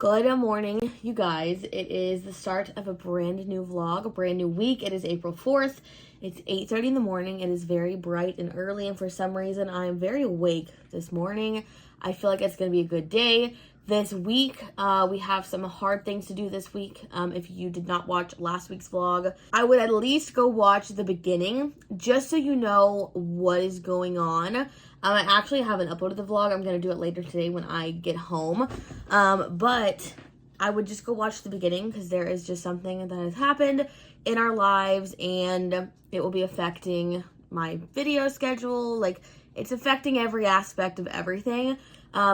Good morning, you guys. It is the start of a brand new vlog, a brand new week. It is April 4th. It's 8:30 in the morning. It is very bright and early, and for some reason, I'm very awake this morning. I feel like it's going to be a good day. This week, we have some hard things to do this week. If you did not watch last week's vlog, I would at least go watch the beginning, just so you know what is going on. I actually haven't uploaded the vlog. I'm going to do it later today when I get home. But I would just go watch the beginning because there is just something that has happened in our lives and it will be affecting my video schedule. Like, it's affecting every aspect of everything.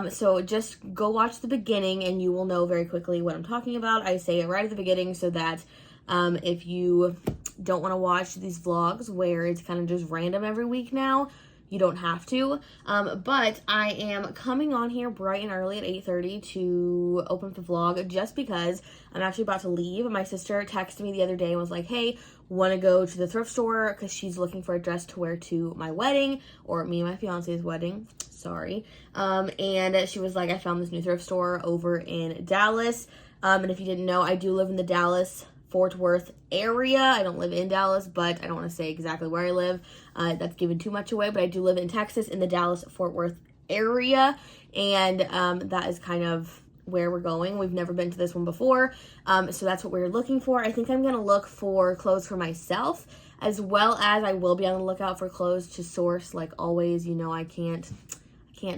So just go watch the beginning and you will know very quickly what I'm talking about. I say it right at the beginning so that if you don't want to watch these vlogs where it's kind of just random every week now, you don't have to. But I am coming on here bright and early at 8:30 to open up the vlog just because I'm actually about to leave. My sister texted me the other day and was like, hey, want to go to the thrift store because she's looking for a dress to wear to my wedding, or me and my fiance's wedding. Sorry. And she was like, I found this new thrift store over in Dallas. And if you didn't know, I do live in the Dallas Fort Worth area. I don't live in Dallas, but I don't want to say exactly where I live. That's giving too much away, but I do live in Texas in the Dallas Fort Worth area, and that is kind of where we're going. We've never been to this one before, so that's what we're looking for. I think I'm going to look for clothes for myself, as well as I will be on the lookout for clothes to source. Like always, you know, I can't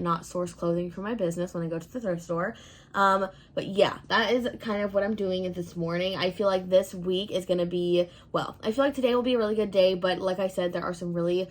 not source clothing for my business when I go to the thrift store. But yeah, that is kind of what I'm doing this morning. I feel like this week is going to be, well, I feel like today will be a really good day, but like I said, there are some really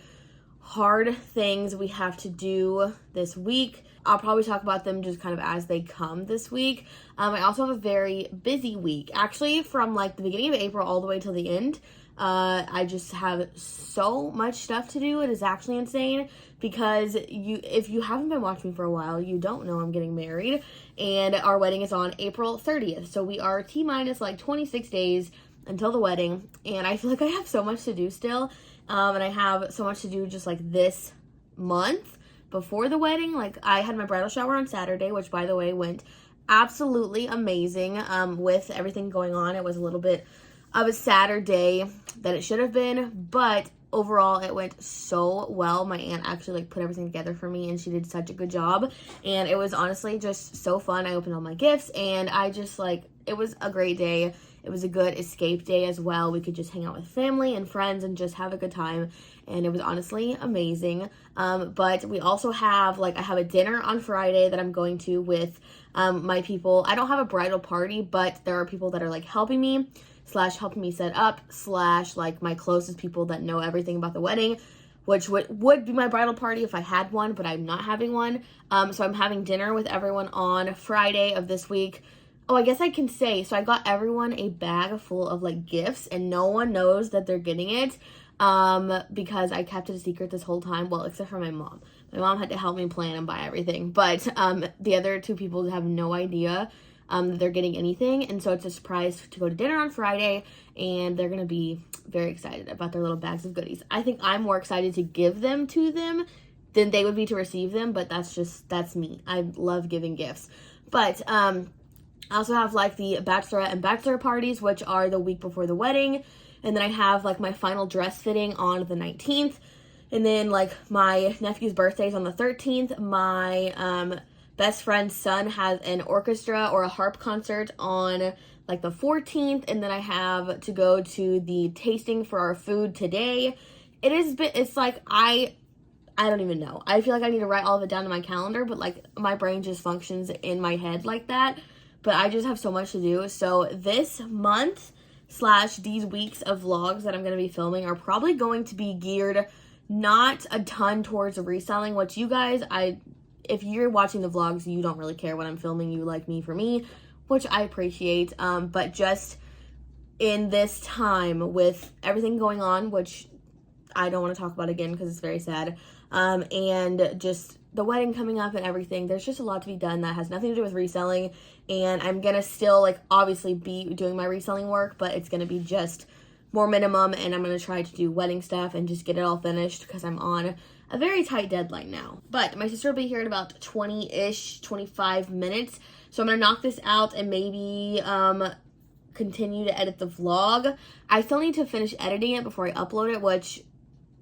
hard things we have to do this week. I'll probably talk about them just kind of as they come this week. I also have a very busy week. Actually, from like the beginning of April all the way till the end, I just have so much stuff to do. It is actually insane because if you haven't been watching me for a while, you don't know I'm getting married, and our wedding is on April 30th. So we are T-minus like 26 days until the wedding, and I feel like I have so much to do still. And I have so much to do just like this month before the wedding. Like, I had my bridal shower on Saturday, which by the way went absolutely amazing. With everything going on, it was a little bit of a sadder day than it should have been, but overall it went so well. My aunt actually like put everything together for me and she did such a good job, and it was honestly just so fun. I opened all my gifts and I just like, it was a great day. It was a good escape day as well. We could just hang out with family and friends and just have a good time, and it was honestly amazing. But we also have I have a dinner on Friday that I'm going to with my people. I don't have a bridal party, but there are people that are like helping me set up / like my closest people that know everything about the wedding, which would be my bridal party if I had one, but I'm not having one. So I'm having dinner with everyone on Friday of this week. Oh, I guess I can say, so I got everyone a bag full of like gifts, and no one knows that they're getting it because I kept it a secret this whole time. Well, except for my mom. My mom had to help me plan and buy everything, but the other two people have no idea that they're getting anything, and so it's a surprise to go to dinner on Friday, and they're gonna be very excited about their little bags of goodies. I think I'm more excited to give them to them than they would be to receive them, but that's me. I love giving gifts. But I also have like the bachelorette and bachelor parties, which are the week before the wedding, and then I have like my final dress fitting on the 19th, and then like my nephew's birthday is on the 13th. My best friend's son has an orchestra or a harp concert on like the 14th, and then I have to go to the tasting for our food today. It's like I don't even know. I feel like I need to write all of it down in my calendar, but like my brain just functions in my head like that. But I just have so much to do. So this month / these weeks of vlogs that I'm going to be filming are probably going to be geared not a ton towards reselling, which you guys, if you're watching the vlogs, you don't really care what I'm filming. You like me for me, which I appreciate. But just in this time with everything going on, which I don't want to talk about again because it's very sad, and just the wedding coming up and everything, there's just a lot to be done that has nothing to do with reselling. And I'm going to still like obviously be doing my reselling work, but it's going to be just more minimum, and I'm going to try to do wedding stuff and just get it all finished because I'm on a very tight deadline now. But my sister will be here in about 20-ish, 25 minutes. So I'm gonna knock this out and maybe continue to edit the vlog. I still need to finish editing it before I upload it, which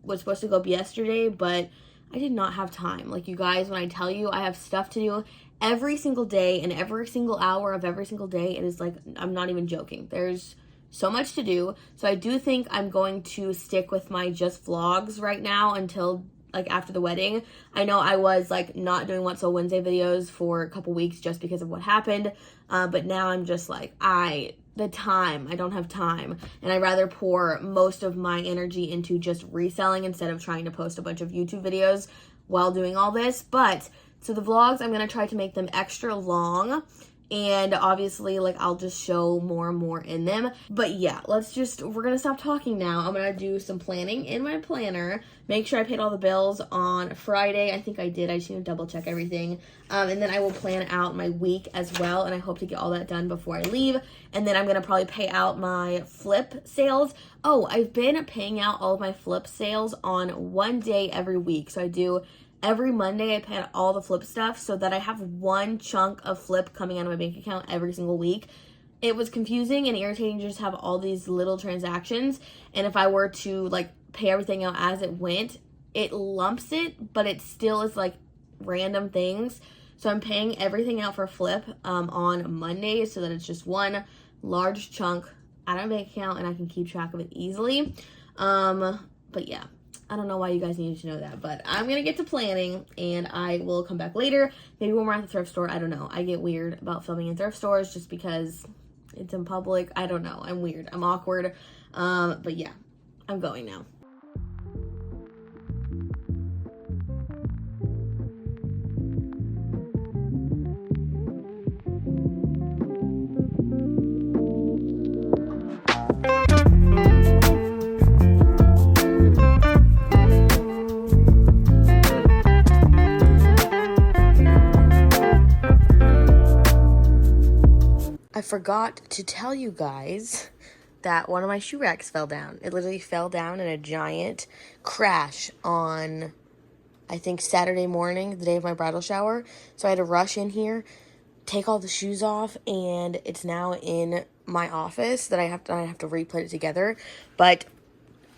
was supposed to go up yesterday, but I did not have time. Like, you guys, when I tell you I have stuff to do every single day and every single hour of every single day, it is like, I'm not even joking. There's so much to do. So I do think I'm going to stick with my just vlogs right now until like after the wedding. I know I was like not doing What's So Wednesday videos for a couple weeks just because of what happened. But now I'm just like, I don't have time. And I'd rather pour most of my energy into just reselling instead of trying to post a bunch of YouTube videos while doing all this. But so the vlogs, I'm going to try to make them extra long. And obviously, like, I'll just show more and more in them. But yeah, we're going to stop talking now. I'm going to do some planning in my planner. Make sure I paid all the bills on Friday. I think I did. I just need to double check everything. And then I will plan out my week as well. And I hope to get all that done before I leave. And then I'm going to probably pay out my flip sales. Oh, I've been paying out all of my flip sales on one day every week. So I do every Monday, I pay out all the flip stuff so that I have one chunk of flip coming out of my bank account every single week. It was confusing and irritating to just have all these little transactions. And if I were to like pay everything out as it went, it lumps it, but it still is like random things. So I'm paying everything out for flip on Mondays so that it's just one large chunk out of my bank account and I can keep track of it easily. But yeah. I don't know why you guys needed to know that, but I'm going to get to planning, and I will come back later. Maybe when we're at the thrift store. I don't know. I get weird about filming in thrift stores just because it's in public. I don't know. I'm weird. I'm awkward. But yeah, I'm going now. I forgot to tell you guys that one of my shoe racks fell down. It literally fell down in a giant crash on, I think, Saturday morning, the day of my bridal shower. So I had to rush in here, take all the shoes off, and it's now in my office that I have to re-put it together. But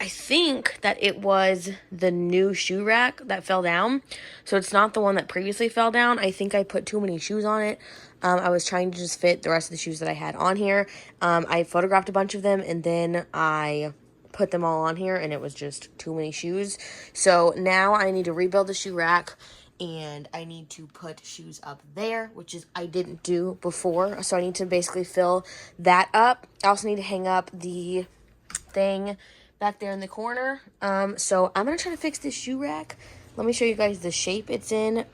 I think that it was the new shoe rack that fell down. So it's not the one that previously fell down. I think I put too many shoes on it. I was trying to just fit the rest of the shoes that I had on here. I photographed a bunch of them and then I put them all on here and it was just too many shoes. So now I need to rebuild the shoe rack and I need to put shoes up there, which is I didn't do before. So I need to basically fill that up. I also need to hang up the thing back there in the corner. So I'm going to try to fix this shoe rack. Let me show you guys the shape it's in.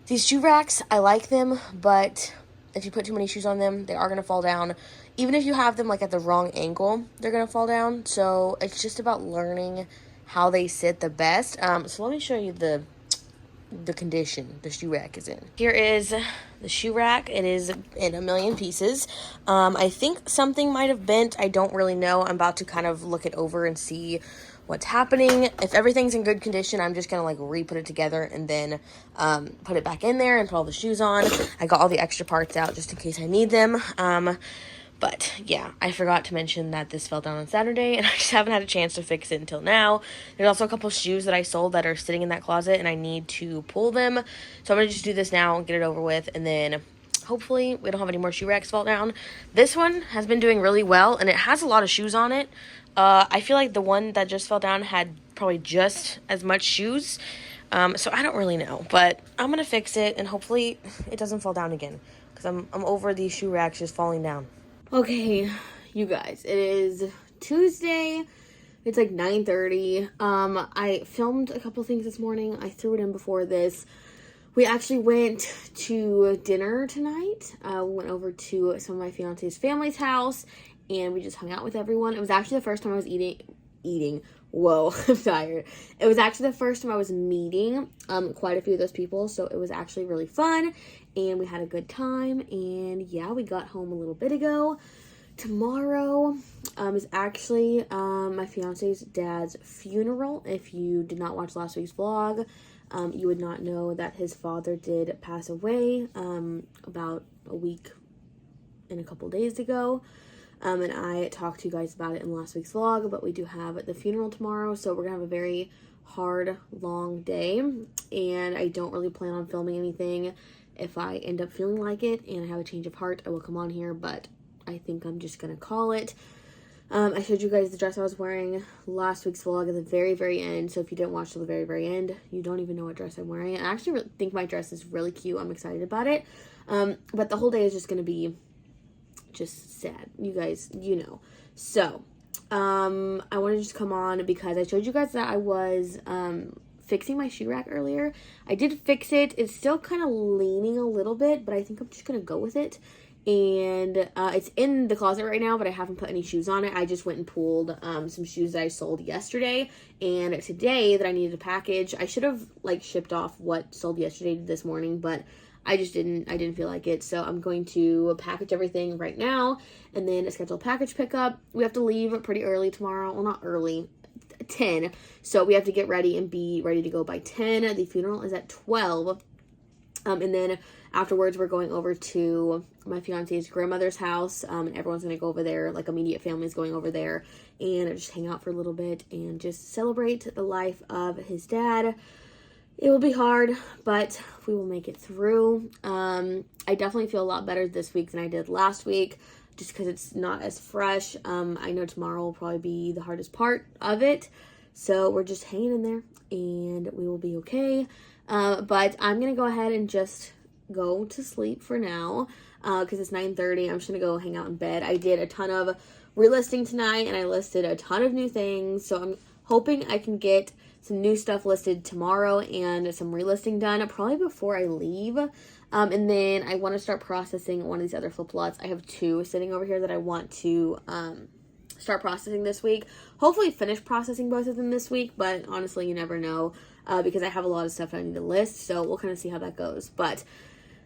These shoe racks, I like them, but if you put too many shoes on them, they are going to fall down. Even if you have them like at the wrong angle, they're going to fall down. So it's just about learning how they sit the best. So let me show you the condition the shoe rack is in. Here is the shoe rack. It is in a million pieces. I think something might have bent. I don't really know. I'm about to kind of look it over and see what's happening. If everything's in good condition, I'm just gonna like re-put it together and then put it back in there and put all the shoes on. I got all the extra parts out just in case I need them. But yeah, I forgot to mention that this fell down on Saturday and I just haven't had a chance to fix it until now. There's also a couple shoes that I sold that are sitting in that closet and I need to pull them. So I'm going to just do this now and get it over with, and then hopefully we don't have any more shoe racks fall down. This one has been doing really well and it has a lot of shoes on it. I feel like the one that just fell down had probably just as much shoes. So I don't really know, but I'm going to fix it and hopefully it doesn't fall down again because I'm over these shoe racks just falling down. Okay, you guys, it is Tuesday. It's like 9:30. I filmed a couple things this morning. I threw it in before this. We actually went to dinner tonight. We went over to some of my fiance's family's house, and we just hung out with everyone. It was actually the first time I was eating. Whoa, I'm tired. It was actually the first time I was meeting quite a few of those people, so it was actually really fun, and we had a good time, and yeah, we got home a little bit ago. Tomorrow is actually my fiance's dad's funeral. If you did not watch last week's vlog, you would not know that his father did pass away about a week and a couple days ago. And I talked to you guys about it in last week's vlog, but we do have the funeral tomorrow, so we're gonna have a very hard, long day, and I don't really plan on filming anything. If I end up feeling like it and I have a change of heart, I will come on here, but I think I'm just gonna call it. I showed you guys the dress I was wearing last week's vlog at the very end, so if you didn't watch till the very end, you don't even know what dress I'm wearing. I actually think my dress is really cute. I'm excited about it, but the whole day is just gonna be just sad, you guys, you know. So I want to just come on because I showed you guys that I was fixing my shoe rack earlier. I did fix it. It's still kind of leaning a little bit, but I think I'm just gonna go with it. And it's in the closet right now, but I haven't put any shoes on it. I just went and pulled some shoes that I sold yesterday, and today that I needed a package. I should have like shipped off what sold yesterday this morning, but I just didn't. I didn't feel like it, so I'm going to package everything right now and then schedule a package pickup. We have to leave pretty early tomorrow. Well, not early, 10. So we have to get ready and be ready to go by 10. The funeral is at 12. And then afterwards, we're going over to my fiance's grandmother's house, and everyone's going to go over there, like immediate family is going over there, and just hang out for a little bit and just celebrate the life of his dad. It will be hard, but we will make it through. I definitely feel a lot better this week than I did last week, just because it's not as fresh. I know tomorrow will probably be the hardest part of it, so we're just hanging in there, and we will be okay. But I'm going to go ahead and just go to sleep for now, because it's 9:30. I'm just going to go hang out in bed. I did a ton of relisting tonight, and I listed a ton of new things, so I'm hoping I can get some new stuff listed tomorrow and some relisting done probably before I leave. And then I want to start processing one of these other flip lots. I have 2 sitting over here that I want to start processing this week. Hopefully finish processing both of them this week, but honestly, you never know, because I have a lot of stuff I need to list, so we'll kind of see how that goes. But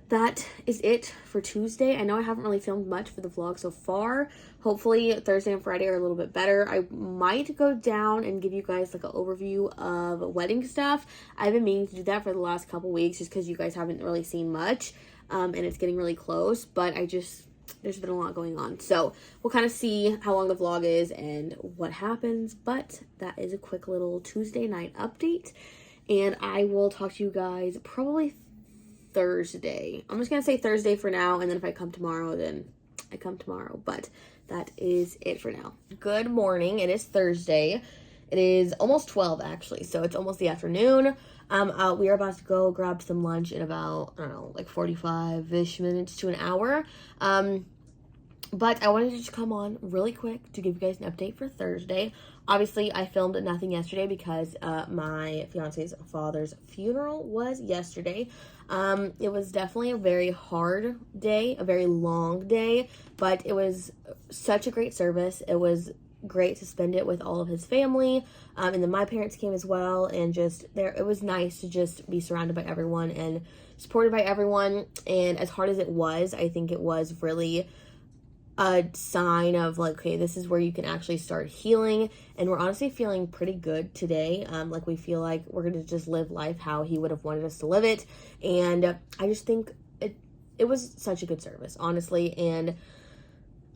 that is it for Tuesday. I know I haven't really filmed much for the vlog so far. Hopefully Thursday and Friday are a little bit better. I might go down and give you guys like an overview of wedding stuff. I've been meaning to do that for the last couple weeks just because you guys haven't really seen much, and it's getting really close, but there's been a lot going on. So we'll kind of see how long the vlog is and what happens, but that is a quick little Tuesday night update, and I will talk to you guys probably Thursday. I'm just gonna say Thursday for now, and then if I come tomorrow, then I come tomorrow, but that is it for now. Good morning. It is Thursday. It is almost 12 actually, so it's almost the afternoon. We are about to go grab some lunch in about, I don't know, like 45-ish minutes to an hour. But I wanted to just come on really quick to give you guys an update for Thursday. Obviously, I filmed nothing yesterday because my fiance's father's funeral was yesterday. It was definitely a very hard day, a very long day, but it was such a great service. It was great to spend it with all of his family, and then my parents came as well, and it was nice to just be surrounded by everyone and supported by everyone. And as hard as it was, I think it was really a sign of like, okay, this is where you can actually start healing, and we're honestly feeling pretty good today. Like we feel like we're gonna just live life how he would have wanted us to live it, and I just think it was such a good service, honestly. And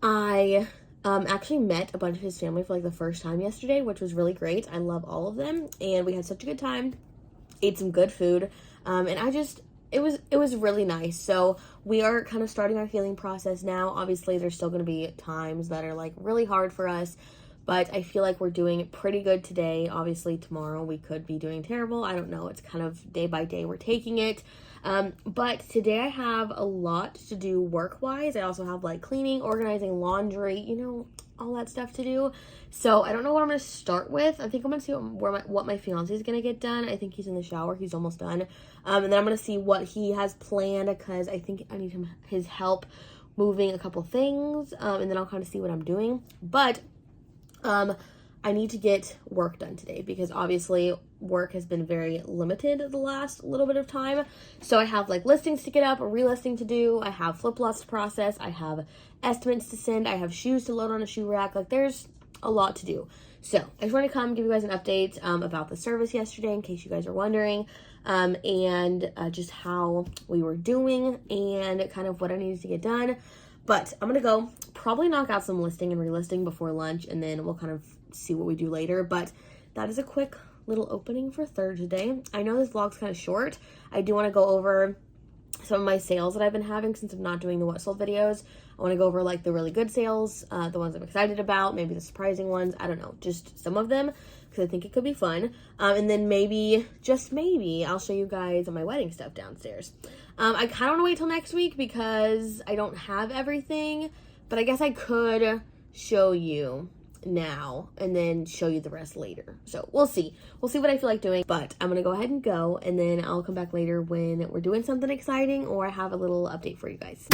I actually met a bunch of his family for like the first time yesterday, which was really great. I love all of them, and we had such a good time, ate some good food, and it was really nice. So we are kind of starting our healing process now. Obviously, there's still going to be times that are like really hard for us, but I feel like we're doing pretty good today. Obviously, tomorrow we could be doing terrible. I don't know. It's kind of day by day we're taking it. But today I have a lot to do work-wise. I also have like cleaning, organizing, laundry, you know, all that stuff to do. So I don't know what I'm going to start with. I think I'm going to see what my fiance is going to get done. I think he's in the shower. He's almost done. And then I'm going to see what he has planned, because I think I need his help moving a couple things. And then I'll kind of see what I'm doing. But I need to get work done today, because obviously work has been very limited the last little bit of time. So I have like listings to get up, a relisting to do, I have flip lots to process, I have estimates to send, I have shoes to load on a shoe rack. Like there's a lot to do. So I just want to come give you guys an update about the service yesterday, in case you guys are wondering. and just how we were doing and kind of what I needed to get done. But I'm gonna go probably knock out some listing and relisting before lunch, and then we'll kind of see what we do later. But that is a quick little opening for Thursday. I know this vlog's kind of short. I do want to go over some of my sales that I've been having since I'm not doing the what sold videos. I want to go over like the really good sales, the ones I'm excited about, maybe the surprising ones. I don't know, just some of them because I think it could be fun. And then maybe, just maybe, I'll show you guys my wedding stuff downstairs. I kind of want to wait till next week because I don't have everything, but I guess I could show you now and then show you the rest later. So we'll see what I feel like doing, but I'm gonna go ahead and go, and then I'll come back later when we're doing something exciting or I have a little update for you guys.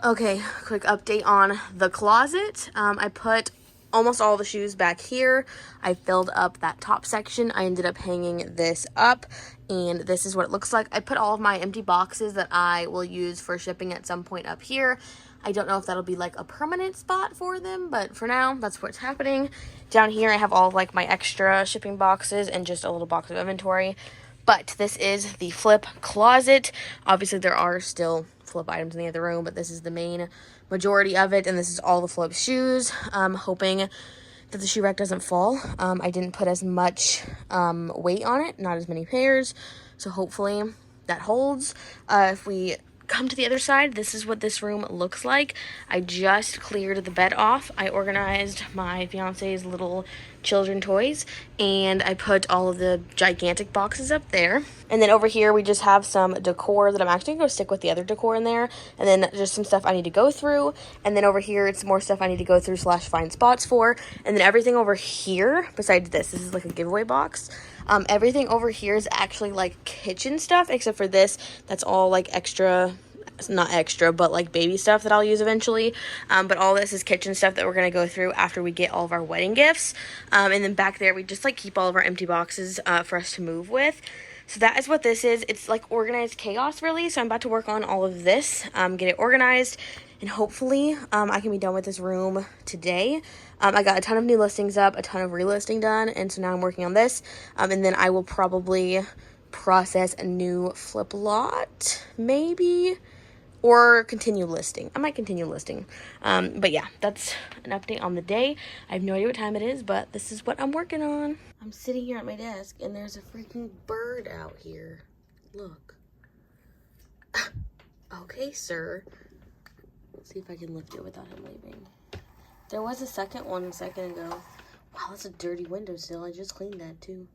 Okay, quick update on the closet. I put almost all the shoes back here. I filled up that top section. I ended up hanging this up, and this is what it looks like. I put all of my empty boxes that I will use for shipping at some point up here. I don't know if that'll be like a permanent spot for them, but for now, that's what's happening. Down here, I have all of like my extra shipping boxes and just a little box of inventory. But this is the flip closet. Obviously, there are still flip items in the other room, but this is the main majority of it, and this is all the flip shoes. Hoping that the shoe rack doesn't fall. I didn't put as much weight on it, not as many pairs, so hopefully that holds. If we come to the other side, this is what this room looks like. I just cleared the bed off. I organized my fiance's little children toys, and I put all of the gigantic boxes up there. And then over here we just have some decor that I'm actually gonna go stick with the other decor in there, and then just some stuff I need to go through. And then over here it's more stuff I need to go through / find spots for. And then everything over here besides this is like a giveaway box. Everything over here is actually like kitchen stuff, except for this. That's all like extra, not extra, but like baby stuff that I'll use eventually. But all this is kitchen stuff that we're going to go through after we get all of our wedding gifts. And then back there, we just like keep all of our empty boxes for us to move with. So that is what this is. It's like organized chaos, really. So I'm about to work on all of this, get it organized, and hopefully I can be done with this room today. I got a ton of new listings up, a ton of relisting done, and so now I'm working on this. And then I will probably process a new flip lot, maybe, or continue listing. I might continue listing. But yeah, that's an update on the day. I have no idea what time it is, but this is what I'm working on. I'm sitting here at my desk, and there's a freaking bird out here. Look. Okay, sir. Let's see if I can lift it without him leaving. There was a second one a second ago. Wow, that's a dirty windowsill. I just cleaned that too.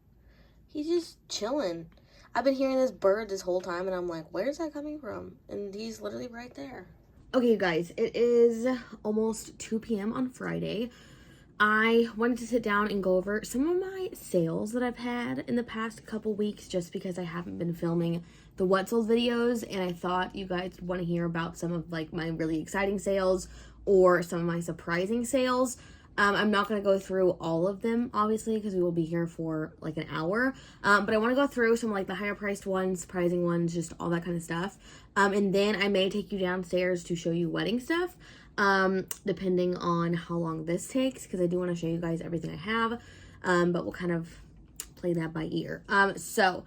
He's just chilling. I've been hearing this bird this whole time, and I'm like, where's that coming from? And he's literally right there. Okay, you guys, it is almost 2 p.m. on Friday. I wanted to sit down and go over some of my sales that I've had in the past couple weeks, just because I haven't been filming the what sold videos, and I thought you guys want to hear about some of like my really exciting sales or some of my surprising sales. I'm not going to go through all of them, obviously, because we will be here for like an hour. But I want to go through some like the higher priced ones, surprising ones, just all that kind of stuff. And then I may take you downstairs to show you wedding stuff, depending on how long this takes, because I do want to show you guys everything I have. But we'll kind of play that by ear. So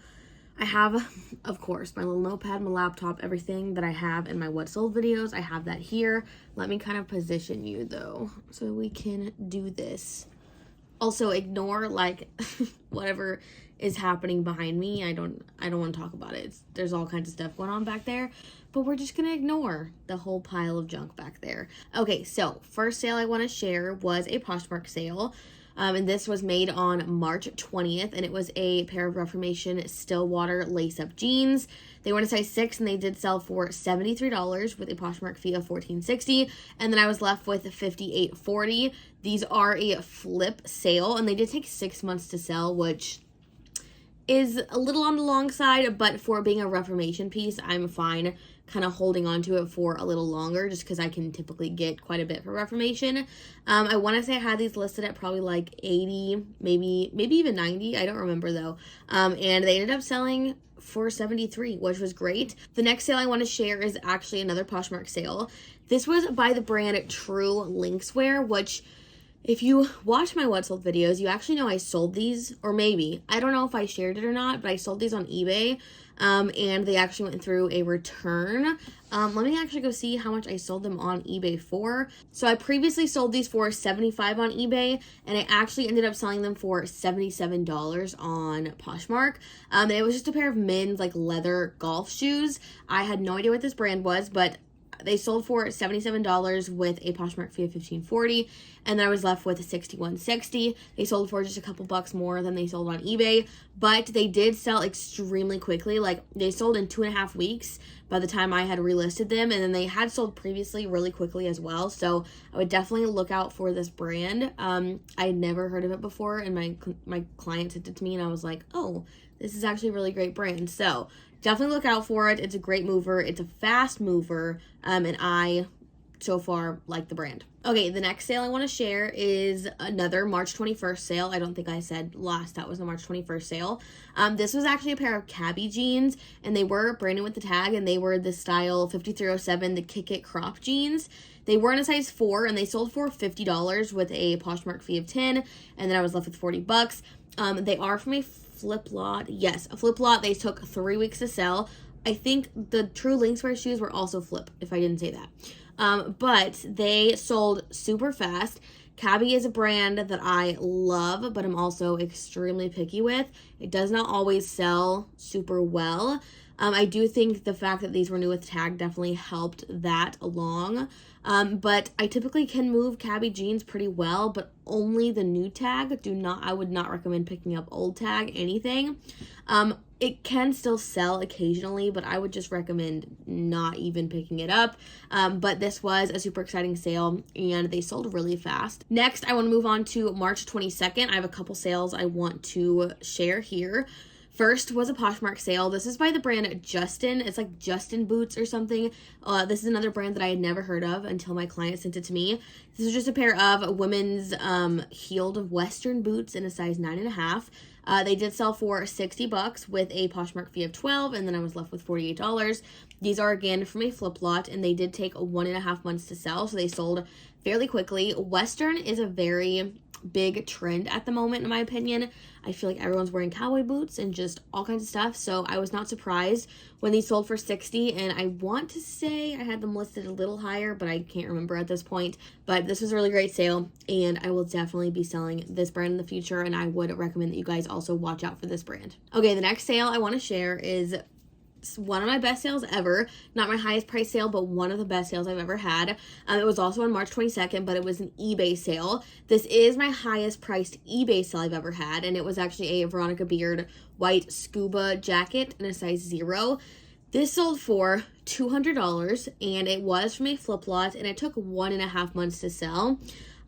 I have, of course, my little notepad, my laptop, everything that I have in my what sold videos. I have that here. Let me kind of position you though, so we can do this. Also, ignore like whatever is happening behind me. I don't want to talk about it. There's all kinds of stuff going on back there, but we're just going to ignore the whole pile of junk back there. Okay, so first sale I want to share was a Poshmark sale. And this was made on March 20th, and it was a pair of Reformation Stillwater lace-up jeans. They were in a size 6, and they did sell for $73 with a Poshmark fee of $14.60, and then I was left with $58.40. These are a flip sale, and they did take 6 months to sell, which is a little on the long side, but for being a Reformation piece, I'm fine kind of holding on to it for a little longer just because I can typically get quite a bit for Reformation. I want to say I had these listed at probably like 80, maybe even 90. I don't remember though. And they ended up selling for 73, which was great. The next sale I want to share is actually another Poshmark sale. This was by the brand True Linkswear, which if you watch my What Sold videos, you actually know I sold these, or maybe, I don't know if I shared it or not, but I sold these on eBay, and they actually went through a return. Let me actually go see how much I sold them on eBay for. So I previously sold these for $75 on eBay, and I actually ended up selling them for $77 on Poshmark. And it was just a pair of men's like leather golf shoes. I had no idea what this brand was, but they sold for $77 with a Poshmark fee of $15.40, and then I was left with $61.60. They sold for just a couple bucks more than they sold on eBay, but they did sell extremely quickly. Like, they sold in 2.5 weeks by the time I had relisted them, and then they had sold previously really quickly as well, so I would definitely look out for this brand. I had never heard of it before, and my client sent it to me, and I was like, oh, this is actually a really great brand. So definitely look out for it. It's a great mover. It's a fast mover. And I, so far, like the brand. Okay, the next sale I want to share is another March 21st sale. I don't think I said last that was the March 21st sale. This was actually a pair of cabbie jeans, and they were branded with the tag, and they were the style 5307, the Kick It crop jeans. They were in a size 4, and they sold for $50 with a Poshmark fee of $10, and then I was left with $40. They are from a flip lot. Yes, a flip lot. They took 3 weeks to sell. I think the True Linkswear shoes were also flip, if I didn't say that. But they sold super fast. Cabbie is a brand that I love, but I'm also extremely picky with. It does not always sell super well. I do think the fact that these were new with tag definitely helped that along. But I typically can move cabbie jeans pretty well, but only the new tag. I would not recommend picking up old tag, anything. It can still sell occasionally, but I would just recommend not even picking it up. But this was a super exciting sale, and they sold really fast. Next, I want to move on to March 22nd. I have a couple sales I want to share here. First was a Poshmark sale. This is by the brand Justin. It's like Justin Boots or something. This is another brand that I had never heard of until my client sent it to me. This is just a pair of women's heeled Western boots in a size 9.5. They did sell for $60 with a Poshmark fee of $12, and then I was left with $48. These are again from a flip lot, and they did take 1.5 months to sell, so they sold fairly quickly. Western is a very big trend at the moment, in my opinion. I feel like everyone's wearing cowboy boots and just all kinds of stuff, so I was not surprised when these sold for $60, and I want to say I had them listed a little higher, but I can't remember at this point. But this was a really great sale, and I will definitely be selling this brand in the future, and I would recommend that you guys also watch out for this brand. Okay, the next sale I want to share is one of my best sales ever. Not my highest price sale, but one of the best sales I've ever had. It was also on March 22nd, but it was an eBay sale. This is my highest priced eBay sale I've ever had, and it was actually a Veronica Beard white scuba jacket in a size 0. This sold for $200, and it was from a flip lot, and it took 1.5 months to sell.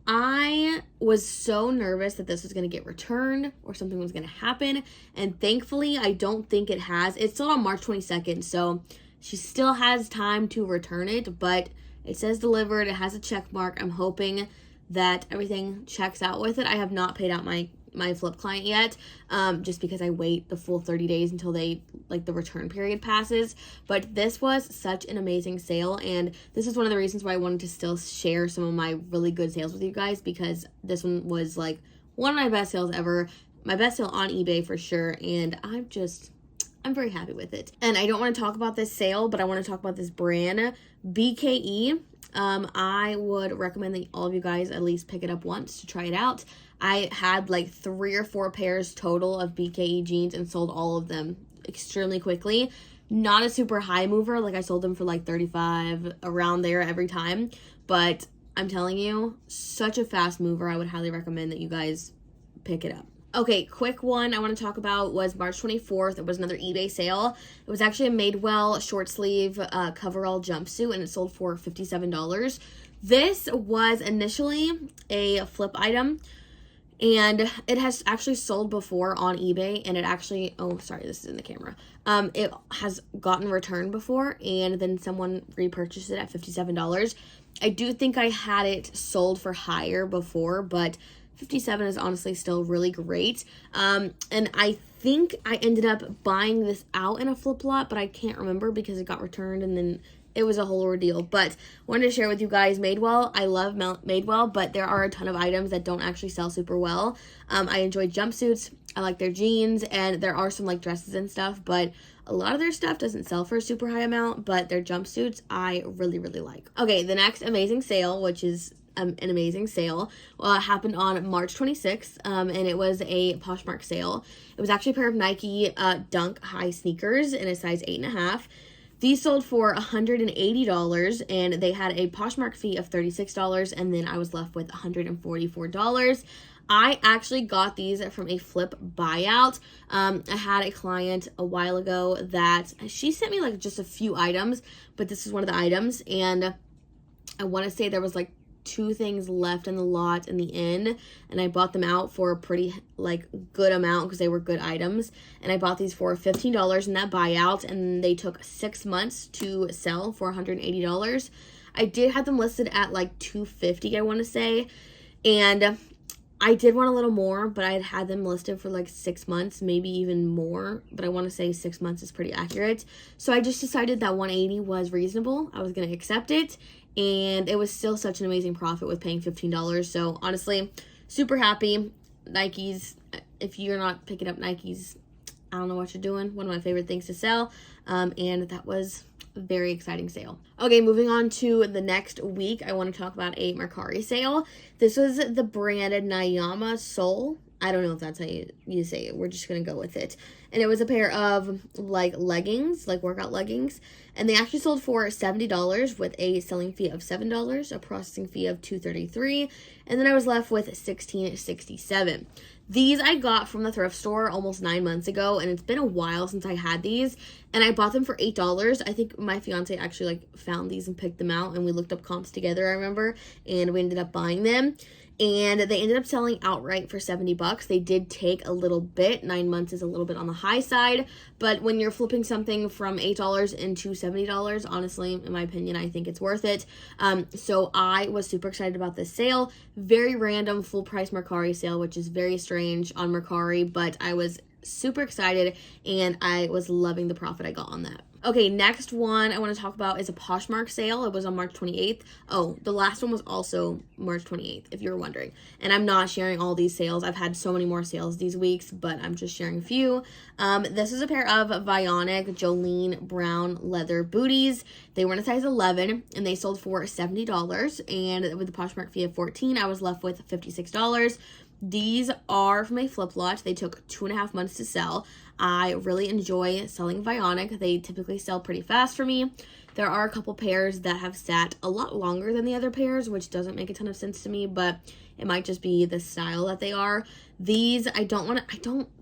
I was so nervous that this was going to get returned or something was going to happen, and thankfully I don't think it has. It's still on March 22nd, so she still has time to return it, but it says delivered. It has a check mark. I'm hoping that everything checks out with it. I have not paid out my flip client yet, just because I wait the full 30 days until the return period passes. But this was such an amazing sale, and this is one of the reasons why I wanted to still share some of my really good sales with you guys, because this one was like one of my best sales ever, my best sale on eBay for sure, and I'm very happy with it. And I don't want to talk about this sale, but I want to talk about this brand, BKE. I would recommend that all of you guys at least pick it up once to try it out. I had like 3 or 4 pairs total of BKE jeans and sold all of them extremely quickly. Not a super high mover, like I sold them for like 35 around there every time, but I'm telling you, such a fast mover. I would highly recommend that you guys pick it up. Okay, quick one I want to talk about was March 24th. It was another eBay sale. It was actually a Madewell short sleeve coverall jumpsuit, and it sold for $57. This was initially a flip item, and it has actually sold before on eBay, and it actually, oh, sorry, this is in the camera. It has gotten returned before, and then someone repurchased it at $57. I do think I had it sold for higher before, but $57 is honestly still really great. And I think I ended up buying this out in a flip lot, but I can't remember because it got returned and then it was a whole ordeal. But wanted to share with you guys Madewell. I love Madewell, but there are a ton of items that don't actually sell super well. I enjoy jumpsuits. I like their jeans, and there are some like dresses and stuff, but a lot of their stuff doesn't sell for a super high amount, but their jumpsuits I really, really like. Okay, the next amazing sale, which is an amazing sale, happened on March 26th, and it was a Poshmark sale. It was actually a pair of Nike Dunk high sneakers in a size 8.5. These sold for $180, and they had a Poshmark fee of $36, and then I was left with $144. I actually got these from a flip buyout. I had a client a while ago that she sent me like just a few items, but this is one of the items, and I want to say there was like 2 things left in the lot in the end, and I bought them out for a pretty like good amount because they were good items, and I bought these for $15 in that buyout, and they took 6 months to sell for $180. I did have them listed at like $250, I want to say, and I did want a little more, but I had them listed for like 6 months, maybe even more, but I want to say 6 months is pretty accurate. So I just decided that $180 was reasonable. I was going to accept it, and it was still such an amazing profit with paying $15. So honestly, super happy. Nikes, if you're not picking up Nikes, I don't know what you're doing. One of my favorite things to sell, and that was a very exciting sale. Okay, moving on to the next week, I want to talk about a Mercari sale. This was the branded Nayama Soul. I don't know if that's how you say it. We're just going to go with it. And it was a pair of like leggings, like workout leggings. And they actually sold for $70 with a selling fee of $7, a processing fee of $233. And then I was left with $16.67. These I got from the thrift store almost 9 months ago, and it's been a while since I had these, and I bought them for $8. I think my fiance actually like found these and picked them out, and we looked up comps together, I remember, and we ended up buying them. And they ended up selling outright for $70. They did take a little bit. 9 months is a little bit on the high side, but when you're flipping something from $8 into $70, honestly, in my opinion, I think it's worth it. So I was super excited about this sale. Very random full price Mercari sale, which is very strange on Mercari, but I was super excited, and I was loving the profit I got on that. Okay, next one I want to talk about is a Poshmark sale. It was on March 28th. Oh, the last one was also March 28th, if you were wondering. And I'm not sharing all these sales. I've had so many more sales these weeks, but I'm just sharing a few. This is a pair of Vionic Jolene brown leather booties. They were in a size 11, and they sold for $70. And with the Poshmark fee of $14, I was left with $56. These are from a flip lot. They took 2.5 months to sell. I really enjoy selling Vionic. They typically sell pretty fast for me. There are a couple pairs that have sat a lot longer than the other pairs, which doesn't make a ton of sense to me, but it might just be the style that they are. These, I don't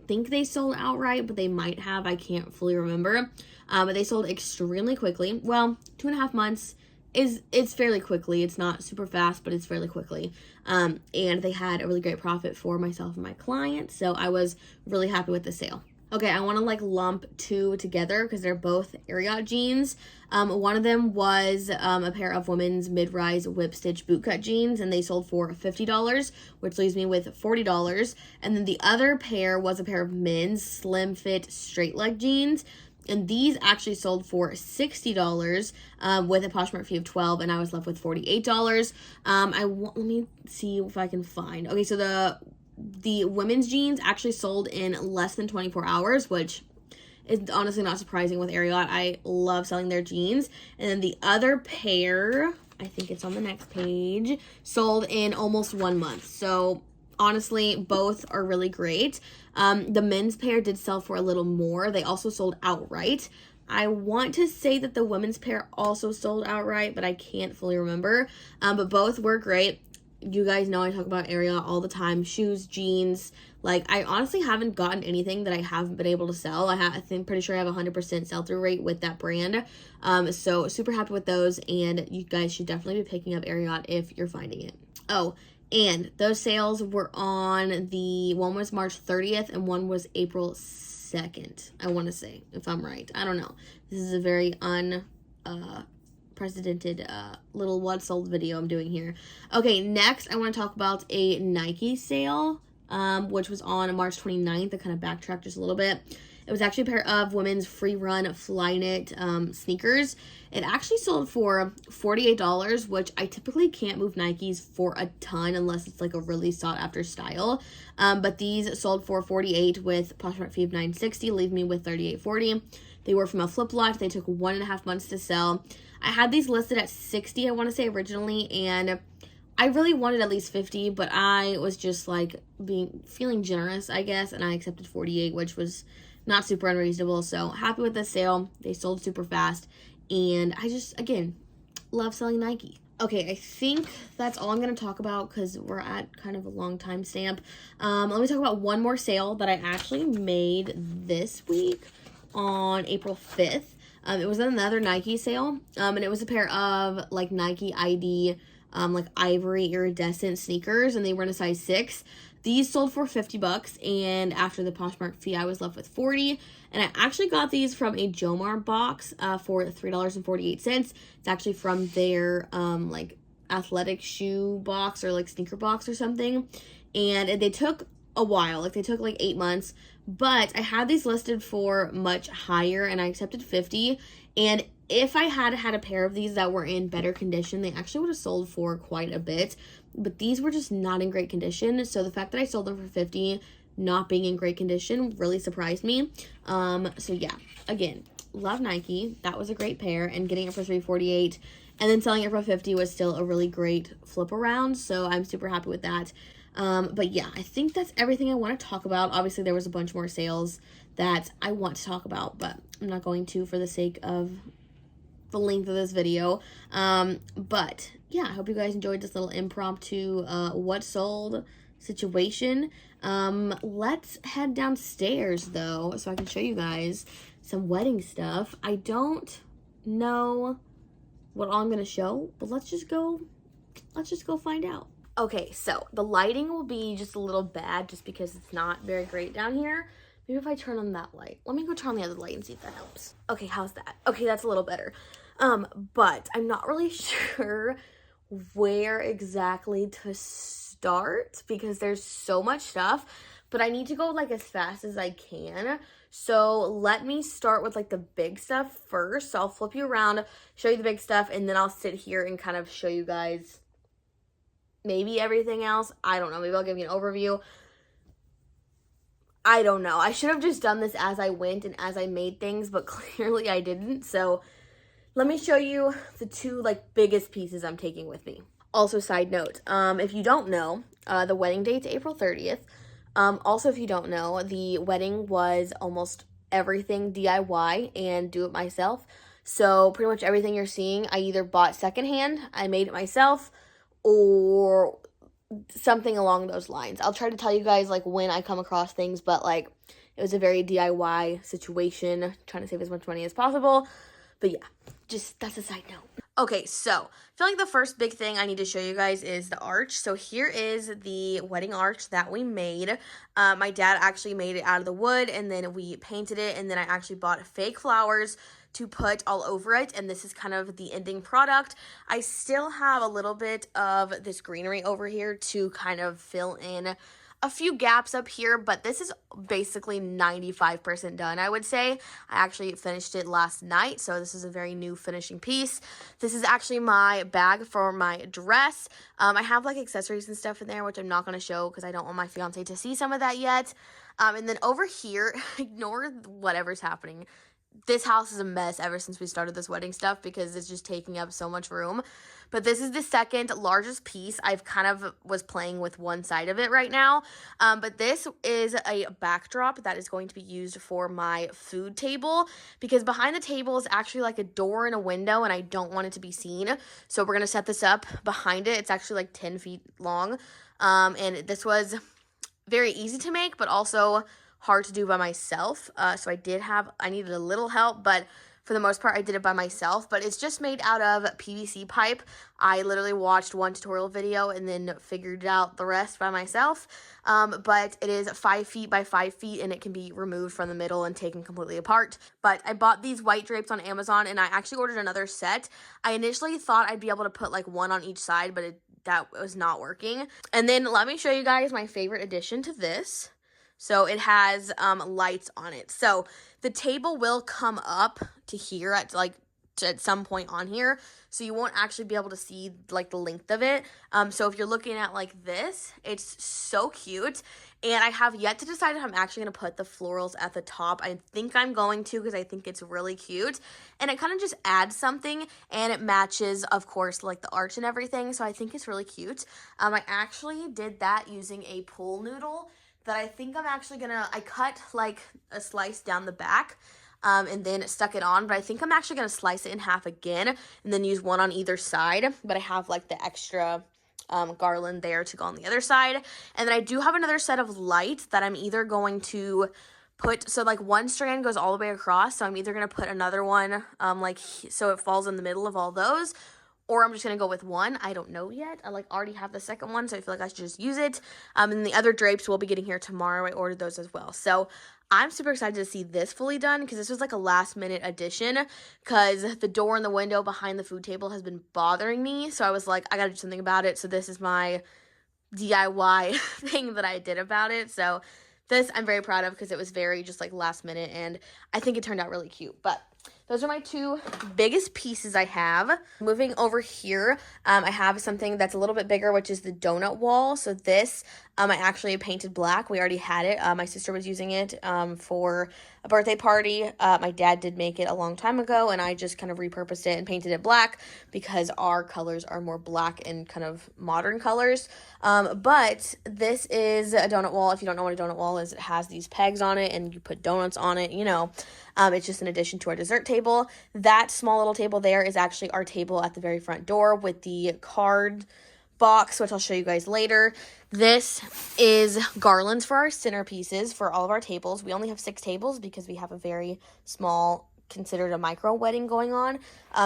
think they sold outright, but they might have. I can't fully remember. But they sold extremely quickly. Well, 2.5 months it's fairly quickly. It's not super fast, but it's fairly quickly. And they had a really great profit for myself and my client, so I was really happy with the sale. Okay, I want to like lump 2 together because they're both Ariat jeans. One of them was a pair of women's mid-rise whip stitch bootcut jeans, and they sold for $50, which leaves me with $40. And then the other pair was a pair of men's slim fit straight leg jeans, and these actually sold for $60 with a Poshmark fee of $12, and I was left with $48. Let me see if I can find. Okay, so the women's jeans actually sold in less than 24 hours, which is honestly not surprising with Ariat. I love selling their jeans. And then the other pair, I think it's on the next page, sold in almost 1 month. So honestly, both are really great. The men's pair did sell for a little more. They also sold outright. I want to say that the women's pair also sold outright, but I can't fully remember. But both were great. You guys know I talk about Ariat all the time. Shoes, jeans. Like, I honestly haven't gotten anything that I haven't been able to sell. I think pretty sure I have 100% sell-through rate with that brand. So super happy with those, and you guys should definitely be picking up Ariat if you're finding it. Oh, and those sales were on one was March 30th and one was April 2nd, I want to say, if I'm right. I don't know. This is a very unprecedented little what sold video I'm doing here. Okay, next I want to talk about a Nike sale, which was on March 29th. I kind of backtracked just a little bit. It was actually a pair of women's free run Flyknit sneakers. It actually sold for $48, which I typically can't move Nikes for a ton unless it's like a really sought after style. But these sold for $48 with Poshmark fee of $9.60, leave me with $38.40. They were from a flip lot. They took 1.5 months to sell. I had these listed at $60, I want to say, originally, and I really wanted at least $50, but I was just like feeling generous, I guess, and I accepted $48, which was not super unreasonable. So happy with this sale. They sold super fast, and I just, again, love selling Nike. Okay, I think that's all I'm going to talk about because we're at kind of a long time stamp. Let me talk about one more sale that I actually made this week on April 5th. It was another Nike sale, and it was a pair of like Nike ID like ivory iridescent sneakers, and they were in a size 6. These sold for $50, and after the Poshmark fee, I was left with $40. And I actually got these from a JOMAR box for $3.48. It's actually from their like athletic shoe box or like sneaker box or something. And they took a while, like they took like 8 months. But I had these listed for much higher, and I accepted $50. And if I had had a pair of these that were in better condition, they actually would have sold for quite a bit. But these were just not in great condition. So the fact that I sold them for $50, not being in great condition, really surprised me. So yeah, again, love Nike. That was a great pair, and getting it for $3.48 and then selling it for $50 was still a really great flip around. So I'm super happy with that. But yeah, I think that's everything I want to talk about. Obviously, there was a bunch more sales that I want to talk about, but I'm not going to for the sake of the length of this video. But yeah, I hope you guys enjoyed this little impromptu what sold situation. Let's head downstairs though, so I can show you guys some wedding stuff. I don't know what all I'm gonna show, but let's just go find out. Okay, so the lighting will be just a little bad just because it's not very great down here. Maybe if I turn on that light. Let me go turn on the other light and see if that helps. Okay, how's that? Okay, that's a little better. But I'm not really sure where exactly to start because there's so much stuff, but I need to go like as fast as I can. So let me start with like the big stuff first. So I'll flip you around, show you the big stuff, and then I'll sit here and kind of show you guys maybe everything else. I don't know. Maybe I'll give you an overview. I don't know. I should have just done this as I went and as I made things, but clearly I didn't. So let me show you the two like biggest pieces I'm taking with me. Also, side note, if you don't know, the wedding date's April 30th. Also, if you don't know, the wedding was almost everything DIY and do it myself. So pretty much everything you're seeing, I either bought secondhand, I made it myself, or something along those lines. I'll try to tell you guys like when I come across things, but like it was a very DIY situation, trying to save as much money as possible. But yeah, just that's a side note. Okay, so I feel like the first big thing I need to show you guys is the arch. So here is the wedding arch that we made. My dad actually made it out of the wood, and then we painted it, and then I actually bought fake flowers to put all over it, and this is kind of the ending product. I still have a little bit of this greenery over here to kind of fill in a few gaps up here, but this is basically 95% done, I would say. I actually finished it last night, so this is a very new finishing piece. This is actually my bag for my dress. I have like accessories and stuff in there, which I'm not going to show because I don't want my fiance to see some of that yet. And then over here, ignore whatever's happening. This house is a mess ever since we started this wedding stuff because it's just taking up so much room. but this is the second largest piece. I've kind of was playing with one side of it right now, but this is a backdrop that is going to be used for my food table, because behind the table is actually like a door and a window, and I don't want it to be seen. So we're going to set this up behind it. It's actually like 10 feet long, and this was very easy to make, but also hard to do by myself. So I needed a little help, but for the most part, I did it by myself. But it's just made out of PVC pipe. I literally watched one tutorial video and then figured out the rest by myself. But it is 5 feet by 5 feet, and it can be removed from the middle and taken completely apart. But I bought these white drapes on Amazon, and I actually ordered another set. I initially thought I'd be able to put like one on each side, but that was not working. And then let me show you guys my favorite addition to this. So it has lights on it. So the table will come up to here at some point on here. So you won't actually be able to see like the length of it. So if you're looking at like this, it's so cute. And I have yet to decide if I'm actually going to put the florals at the top. I think I'm going to, because I think it's really cute. And it kind of just adds something, and it matches, of course, like the arch and everything. So I think it's really cute. I actually did that using a pool noodle that I think I'm actually I cut like a slice down the back and then stuck it on, but I think I'm actually going to slice it in half again and then use one on either side, but I have like the extra garland there to go on the other side. And then I do have another set of lights that I'm either going to put, so like one strand goes all the way across, so I'm either going to put another one so it falls in the middle of all those, or I'm just going to go with one. I don't know yet. I already have the second one, so I feel like I should just use it. And the other drapes will be getting here tomorrow. I ordered those as well. So I'm super excited to see this fully done, because this was like a last minute addition, because the door and the window behind the food table has been bothering me. So I was like, I got to do something about it. So this is my DIY thing that I did about it. So this I'm very proud of, because it was very just like last minute, and I think it turned out really cute. But those are my two biggest pieces I have. Moving over here, I have something that's a little bit bigger, which is the donut wall. So this, I actually painted black. We already had it. My sister was using it for a birthday party. My dad did make it a long time ago, and I just kind of repurposed it and painted it black, because our colors are more black and kind of modern colors. But this is a donut wall. If you don't know what a donut wall is, it has these pegs on it, and you put donuts on it, you know. It's just an addition to our dessert table. That small little table there is actually our table at the very front door with the card box, which I'll show you guys later. This is garlands for our centerpieces for all of our tables. We only have 6 tables because we have a very small, considered a micro wedding going on.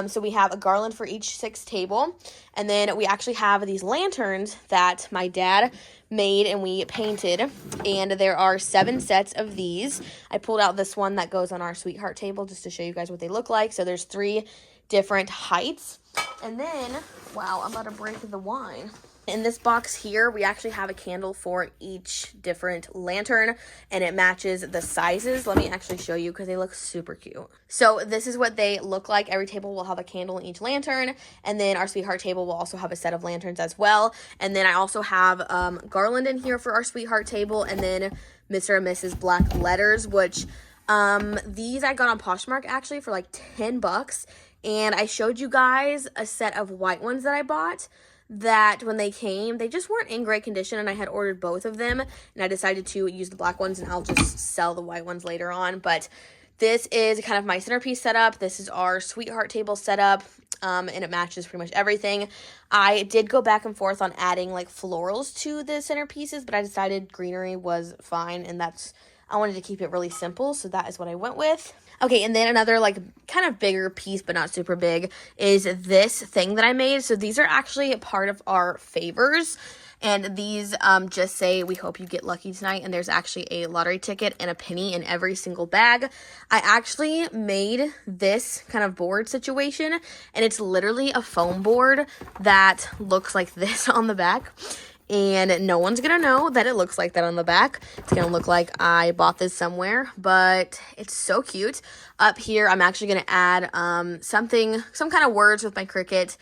So we have a garland for each 6th table. And then we actually have these lanterns that my dad made and we painted. And there are 7 sets of these. I pulled out this one that goes on our sweetheart table just to show you guys what they look like. So there's 3 different heights. And then, wow, I'm about to break the wine. In this box here, we actually have a candle for each different lantern, and it matches the sizes. Let me actually show you, because they look super cute. So this is what they look like. Every table will have a candle in each lantern, and then our sweetheart table will also have a set of lanterns as well. And then I also have garland in here for our sweetheart table, and then Mr. and Mrs. Black letters, which these I got on Poshmark actually for like 10 bucks. And I showed you guys a set of white ones that I bought that when they came, they just weren't in great condition, and I had ordered both of them, and I decided to use the black ones, and I'll just sell the white ones later on. But this is kind of my centerpiece setup. This is our sweetheart table setup, and it matches pretty much everything. I did go back and forth on adding like florals to the centerpieces, but I decided greenery was fine, and I wanted to keep it really simple, so that is what I went with. Okay, and then another like kind of bigger piece, but not super big, is this thing that I made. So these are actually part of our favors, and these just say, we hope you get lucky tonight, and there's actually a lottery ticket and a penny in every single bag. I actually made this kind of board situation, and it's literally a foam board that looks like this on the back. And no one's going to know that it looks like that on the back. It's going to look like I bought this somewhere, but it's so cute. Up here, I'm actually going to add some kind of words with my Cricut.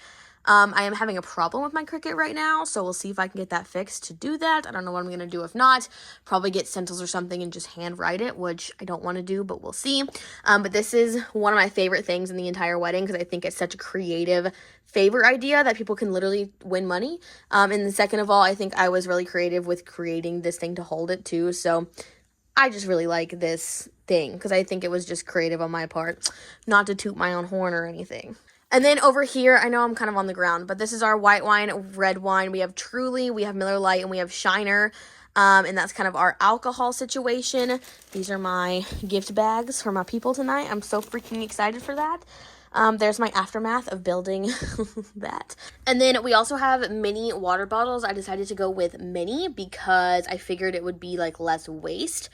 I am having a problem with my Cricut right now, so we'll see if I can get that fixed to do that. I don't know what I'm going to do if not. Probably get stencils or something and just hand write it, which I don't want to do, but we'll see. But this is one of my favorite things in the entire wedding because I think it's such a creative favorite idea that people can literally win money. And then second of all, I think I was really creative with creating this thing to hold it too. So I just really like this thing because I think it was just creative on my part, not to toot my own horn or anything. And then over here, I know I'm kind of on the ground, but this is our white wine, red wine. We have Truly, we have Miller Lite, and we have Shiner. And that's kind of our alcohol situation. These are my gift bags for my people tonight. I'm so freaking excited for that. There's my aftermath of building that. And then we also have mini water bottles. I decided to go with mini because I figured it would be like less waste.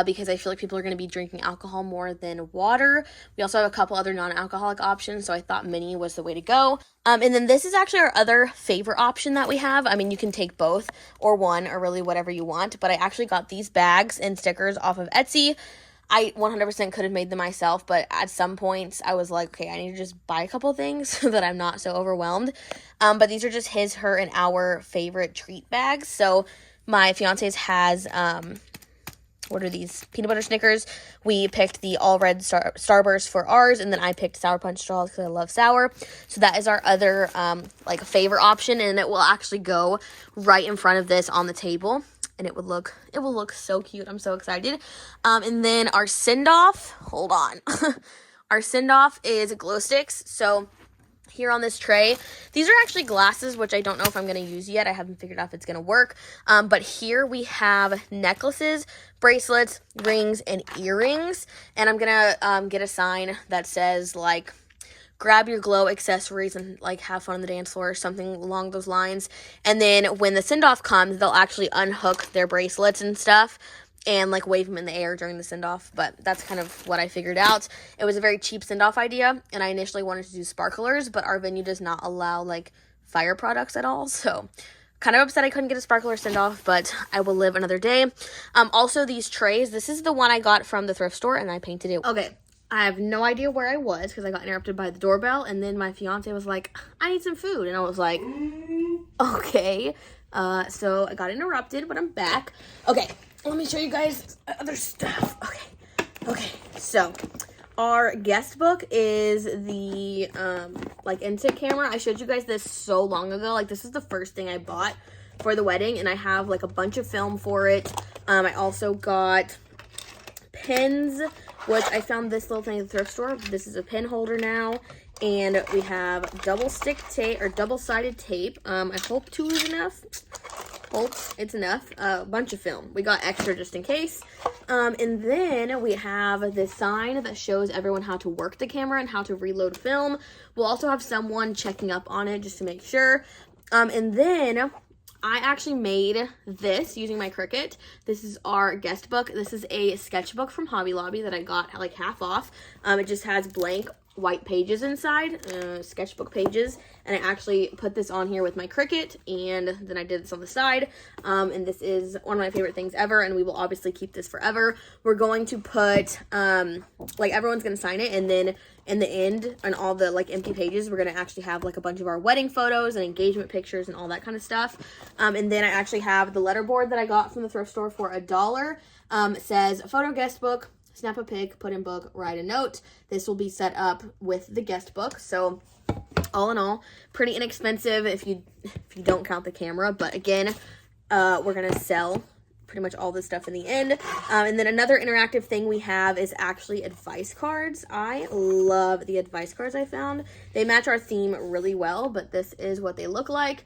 Because I feel like people are going to be drinking alcohol more than water. We also have a couple other non-alcoholic options, so I thought mini was the way to go. And then this is actually our other favorite option that we have. I mean, you can take both or one or really whatever you want, but I actually got these bags and stickers off of Etsy. I 100% could have made them myself, but at some points I was like, okay, I need to just buy a couple things so that I'm not so overwhelmed. But these are just his, her, and our favorite treat bags. So my fiance's has, what are these? Peanut butter Snickers. We picked the all red Starburst for ours, and then I picked Sour Punch straws because I love sour. So that is our other like favorite option, and it will actually go right in front of this on the table, and it will look so cute. I'm so excited. And then our send off. Hold on. Our send off is glow sticks. So here on this tray, these are actually glasses, which I don't know if I'm going to use yet. I haven't figured out if it's going to work. But here we have necklaces, bracelets, rings, and earrings. And I'm going to get a sign that says, like, grab your glow accessories and, like, have fun on the dance floor or something along those lines. And then when the send-off comes, they'll actually unhook their bracelets and stuff and, like, wave them in the air during the send-off. But that's kind of what I figured out. It was a very cheap send-off idea, and I initially wanted to do sparklers, but our venue does not allow, like, fire products at all. So kind of upset I couldn't get a sparkler send-off, but I will live another day. Also, these trays, this is the one I got from the thrift store, and I painted it. Okay, I have no idea where I was because I got interrupted by the doorbell, and then my fiance was like, I need some food, and I was like, okay. So I got interrupted, but I'm back. Okay. Let me show you guys other stuff. Okay, so our guest book is the, like, instant camera. I showed you guys this so long ago. Like, this is the first thing I bought for the wedding, and I have, like, a bunch of film for it. I also got pens, which I found this little thing at the thrift store. This is a pen holder now. And we have double-sided tape. I hope 2 is enough. Hope it's enough. A bunch of film. We got extra just in case. And then we have this sign that shows everyone how to work the camera and how to reload film. We'll also have someone checking up on it just to make sure. And then I actually made this using my Cricut. This is our guest book. This is a sketchbook from Hobby Lobby that I got like half off. It just has blank white pages inside, sketchbook pages, and I actually put this on here with my Cricut, and then I did this on the side, and this is one of my favorite things ever, and we will obviously keep this forever. We're going to put, like, everyone's going to sign it, and then in the end, on all the, like, empty pages, we're going to actually have, like, a bunch of our wedding photos and engagement pictures and all that kind of stuff. And then I actually have the letterboard that I got from the thrift store for $1. It says, photo guest book, snap a pic, put in book, write a note. This will be set up with the guest book. So all in all, pretty inexpensive if you don't count the camera. But again, we're going to sell pretty much all this stuff in the end. And then another interactive thing we have is actually advice cards. I love the advice cards I found. They match our theme really well, but this is what they look like.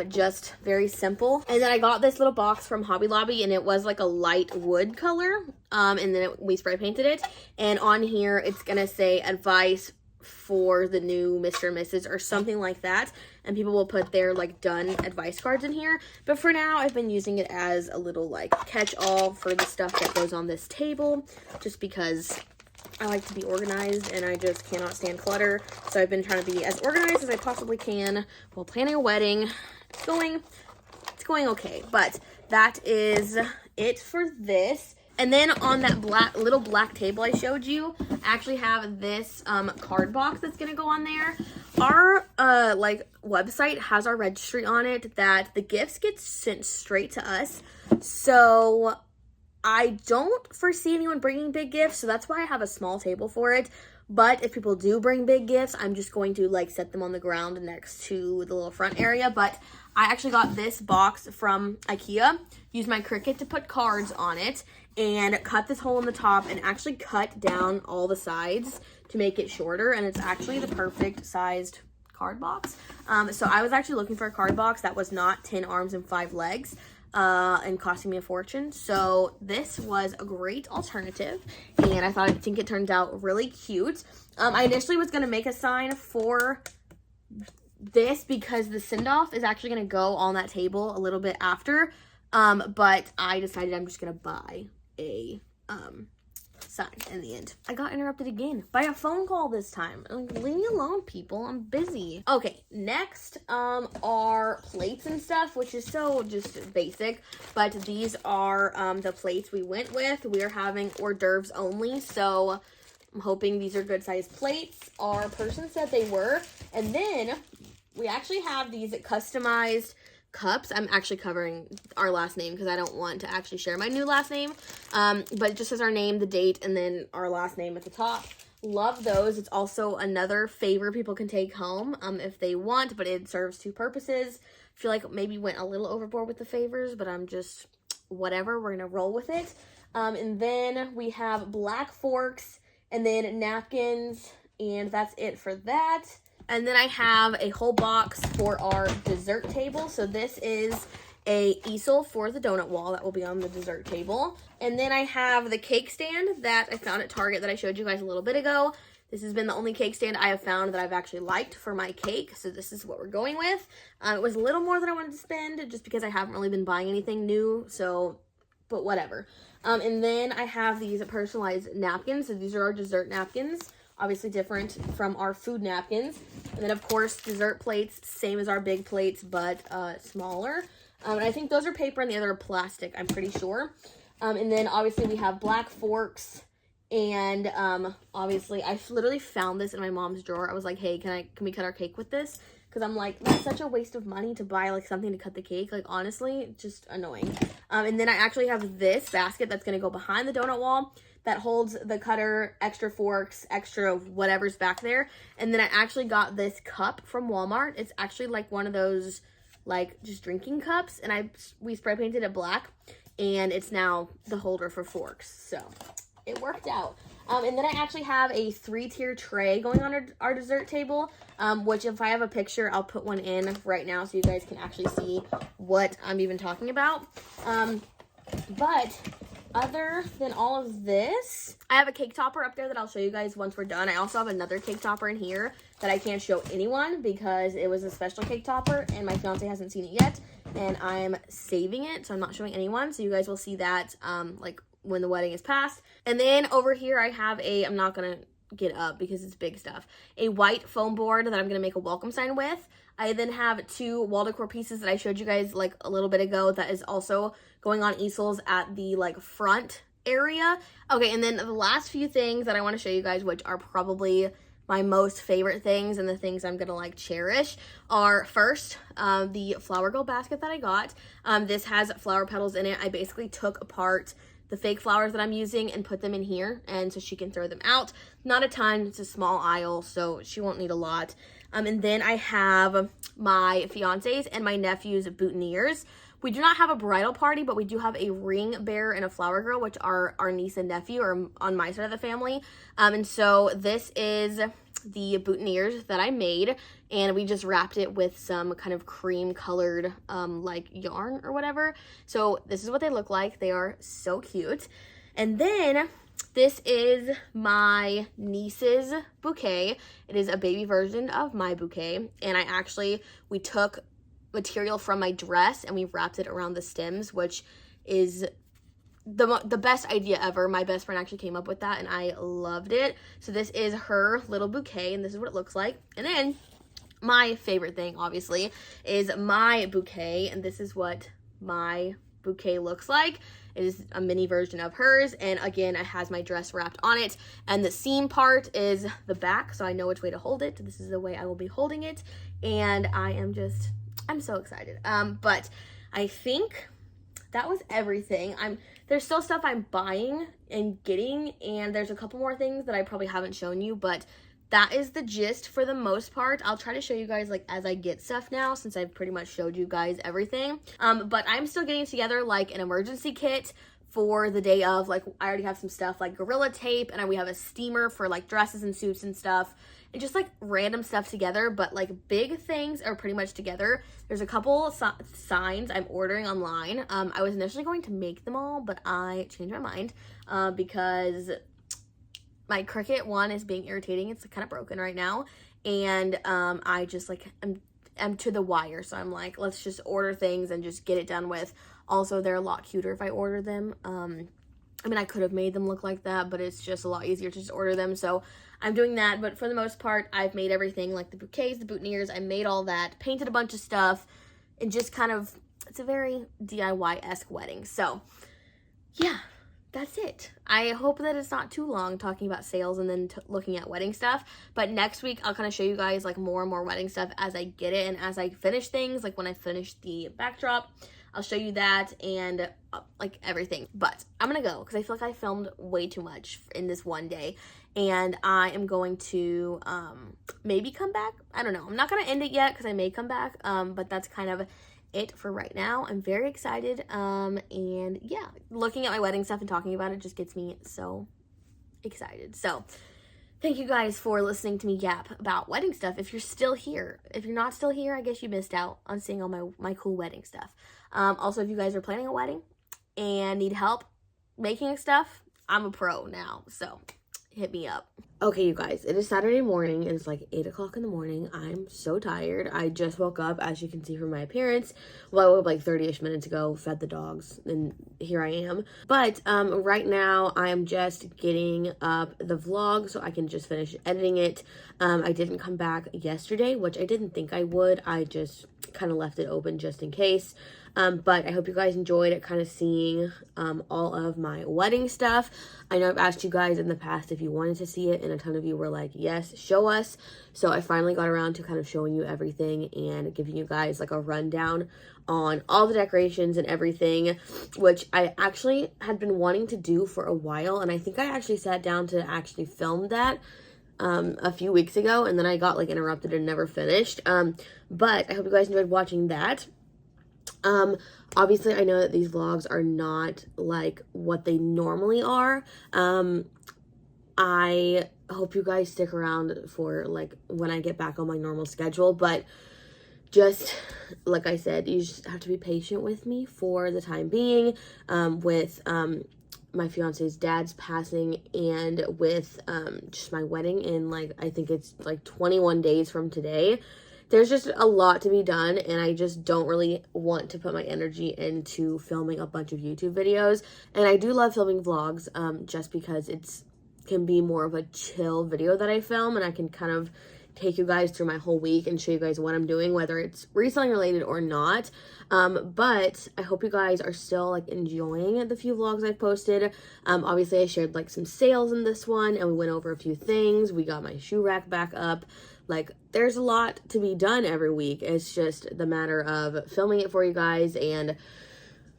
Just very simple. And then I got this little box from Hobby Lobby, and it was like a light wood color. And then we spray painted it. And on here, it's going to say advice for the new Mr. and Mrs. or something like that, and people will put their like done advice cards in here. But for now, I've been using it as a little like catch-all for the stuff that goes on this table, just because I like to be organized and I just cannot stand clutter. So I've been trying to be as organized as I possibly can while planning a wedding. It's going okay, but that is it for this. And then on that little black table I showed you, I actually have this card box that's going to go on there. our like website has our registry on it that the gifts get sent straight to us. So I don't foresee anyone bringing big gifts, so that's why I have a small table for it. But if people do bring big gifts, I'm just going to like set them on the ground next to the little front area. But I actually got this box from IKEA, used my Cricut to put cards on it, and cut this hole in the top and actually cut down all the sides to make it shorter. And it's actually the perfect sized card box. So I was actually looking for a card box that was not 10 arms and 5 legs. And costing me a fortune. So this was a great alternative, and I think it turned out really cute. I initially was gonna make a sign for this because the send-off is actually gonna go on that table a little bit after, but I decided I'm just gonna buy a sign in the end. I got interrupted again by a phone call this time. Like, leave me alone, people. I'm busy. Okay, next are plates and stuff, which is so just basic, but these are the plates we went with. We are having hors d'oeuvres only, so I'm hoping these are good sized plates. Our person said they were. And then we actually have these customized cups. I'm actually covering our last name because I don't want to actually share my new last name, but it just says our name, the date, and then our last name at the top. Love those. It's also another favor people can take home if they want, but it serves 2 purposes. I feel like maybe went a little overboard with the favors, but I'm just whatever, we're gonna roll with it. And then we have black forks and then napkins, and that's it for that. And then I have a whole box for our dessert table. So this is a easel for the donut wall that will be on the dessert table. And then I have the cake stand that I found at Target that I showed you guys a little bit ago. This has been the only cake stand I have found that I've actually liked for my cake. So this is what we're going with. It was a little more than I wanted to spend just because I haven't really been buying anything new. So, but whatever. And then I have these personalized napkins. So these are our dessert napkins. Obviously different from our food napkins. And then, of course, dessert plates, same as our big plates, but smaller. And I think those are paper and the other are plastic, I'm pretty sure. And then, obviously, we have black forks. And, obviously, I literally found this in my mom's drawer. I was like, hey, can we cut our cake with this? Because I'm like, that's such a waste of money to buy, like, something to cut the cake. Like, honestly, just annoying. And then I actually have this basket that's going to go behind the donut wall that holds the cutter, extra forks, extra whatever's back there. And then I actually got this cup from Walmart. It's actually like one of those like just drinking cups, and we spray painted it black, and it's now the holder for forks. So it worked out. And then I actually have a 3-tier tray going on our dessert table, which if I have a picture, I'll put one in right now so you guys can actually see what I'm even talking about. But other than all of this, I have a cake topper up there that I'll show you guys once we're done. I also have another cake topper in here that I can't show anyone because it was a special cake topper and my fiance hasn't seen it yet, and I'm saving it, so I'm not showing anyone. So you guys will see that like when the wedding is past. And then over here I have I'm not gonna get up because it's big stuff, a white foam board that I'm gonna make a welcome sign with. I then have 2 wall decor pieces that I showed you guys like a little bit ago that is also going on easels at the like front area. Okay, and then the last few things that I want to show you guys, which are probably my most favorite things and the things I'm gonna like cherish, are first the flower girl basket that I got. This has flower petals in it. I basically took apart the fake flowers that I'm using and put them in here, and so she can throw them out. Not a ton, it's a small aisle, so she won't need a lot. And then I have my fiance's and my nephew's boutonnieres. We do not have a bridal party, but we do have a ring bearer and a flower girl, which are our niece and nephew, or on my side of the family. And so this is the boutonnieres that I made, and we just wrapped it with some kind of cream colored like yarn or whatever. So this is what they look like. They are so cute. And then this is my niece's bouquet. It is a baby version of my bouquet, and we took material from my dress and we wrapped it around the stems, which is the best idea ever. My best friend actually came up with that and I loved it. So this is her little bouquet and this is what it looks like. And then my favorite thing obviously is my bouquet, and this is what my bouquet looks like. It is a mini version of hers, and again, it has my dress wrapped on it, and the seam part is the back, so I know which way to hold it. This is the way I will be holding it, and I'm so excited. But I think that was everything. There's still stuff I'm buying and getting, and there's a couple more things that I probably haven't shown you, but that is the gist for the most part. I'll try to show you guys like as I get stuff now, since I've pretty much showed you guys everything. But I'm still getting together like an emergency kit for the day of. Like, I already have some stuff like Gorilla Tape, and we have a steamer for like dresses and suits and stuff, and just like random stuff together. But like big things are pretty much together. There's a couple signs I'm ordering online. I was initially going to make them all, but I changed my mind because my Cricut one is being irritating. It's kind of broken right now, and I just like am to the wire, so I'm like, let's just order things and just get it done with. Also, they're a lot cuter if I order them. I mean, I could have made them look like that, but it's just a lot easier to just order them, so I'm doing that. But for the most part, I've made everything, like the bouquets, the boutonnieres. I made all that, painted a bunch of stuff, and just kind of, it's a very DIY-esque wedding. So yeah, that's it. I hope that it's not too long talking about sales and then looking at wedding stuff. But next week, I'll kind of show you guys like more and more wedding stuff as I get it, and as I finish things. Like when I finish the backdrop, I'll show you that and like everything. But I'm gonna go because I feel like I filmed way too much in this one day, and I am going to maybe come back. I don't know. I'm not gonna end it yet because I may come back. But that's kind of it for right now. I'm very excited, and yeah, looking at my wedding stuff and talking about it just gets me so excited. So thank you guys for listening to me yap about wedding stuff. If you're still here, if you're not still here, I guess you missed out on seeing all my cool wedding stuff. Also, if you guys are planning a wedding and need help making stuff, I'm a pro now, so hit me up. Okay, you guys, it is Saturday morning, and it's like 8 o'clock in the morning. I'm so tired. I just woke up, as you can see from my appearance. Well, I woke up like 30-ish minutes ago, fed the dogs, and here I am. But right now, I am just getting up the vlog so I can just finish editing it. I didn't come back yesterday, which I didn't think I would. I just kind of left it open just in case. But I hope you guys enjoyed it, kind of seeing all of my wedding stuff. I know I've asked you guys in the past if you wanted to see it, and a ton of you were like, yes, show us. So I finally got around to kind of showing you everything and giving you guys like a rundown on all the decorations and everything, which I actually had been wanting to do for a while. And I think I actually sat down to actually film that a few weeks ago, and then I got like interrupted and never finished. But I hope you guys enjoyed watching that. Obviously I know that these vlogs are not like what they normally are. I hope you guys stick around for like when I get back on my normal schedule, but just like I said, you just have to be patient with me for the time being, with my fiance's dad's passing, and with just my wedding in like, I think it's like 21 days from today. There's just a lot to be done, and I just don't really want to put my energy into filming a bunch of YouTube videos. And I do love filming vlogs, just because can be more of a chill video that I film, and I can kind of take you guys through my whole week and show you guys what I'm doing, whether it's reselling related or not. But I hope you guys are still like enjoying the few vlogs I've posted. Obviously I shared like some sales in this one, and we went over a few things. We got my shoe rack back up. Like, there's a lot to be done every week. It's just the matter of filming it for you guys and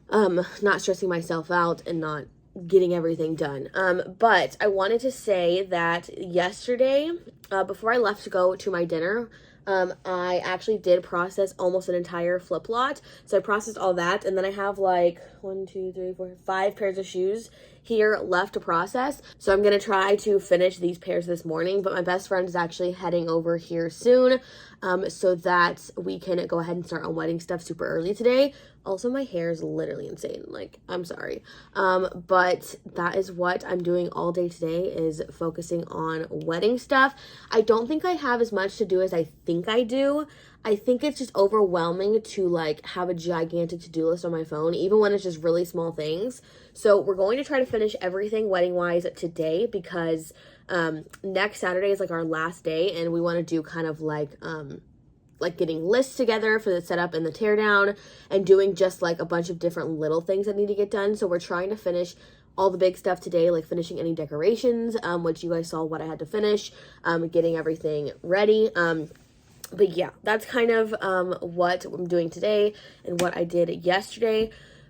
not stressing myself out and not getting everything done. But I wanted to say that yesterday, before I left to go to my dinner, I actually did process almost an entire flip lot. So I processed all that, and then I have like 5 pairs of shoes here left to process. So I'm gonna try to finish these pairs this morning, but my best friend is actually heading over here soon, so that we can go ahead and start on wedding stuff super early today. Also, my hair is literally insane. Like, I'm sorry. But that is what I'm doing all day today, is focusing on wedding stuff. I don't think I have as much to do as I think I do. I think it's just overwhelming to like have a gigantic to-do list on my phone, even when it's just really small things. So we're going to try to finish everything wedding-wise today, because next Saturday is like our last day, and we want to do kind of like like getting lists together for the setup and the teardown, and doing just like a bunch of different little things that need to get done. So we're trying to finish all the big stuff today, like finishing any decorations, which you guys saw what I had to finish, getting everything ready. But yeah, that's kind of what I'm doing today and what I did yesterday.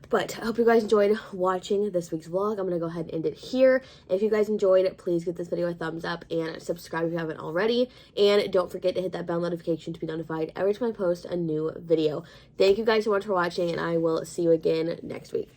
But I hope you guys enjoyed watching this week's vlog. I'm going to go ahead and end it here. If you guys enjoyed it, please give this video a thumbs up and subscribe if you haven't already. And don't forget to hit that bell notification to be notified every time I post a new video. Thank you guys so much for watching, and I will see you again next week.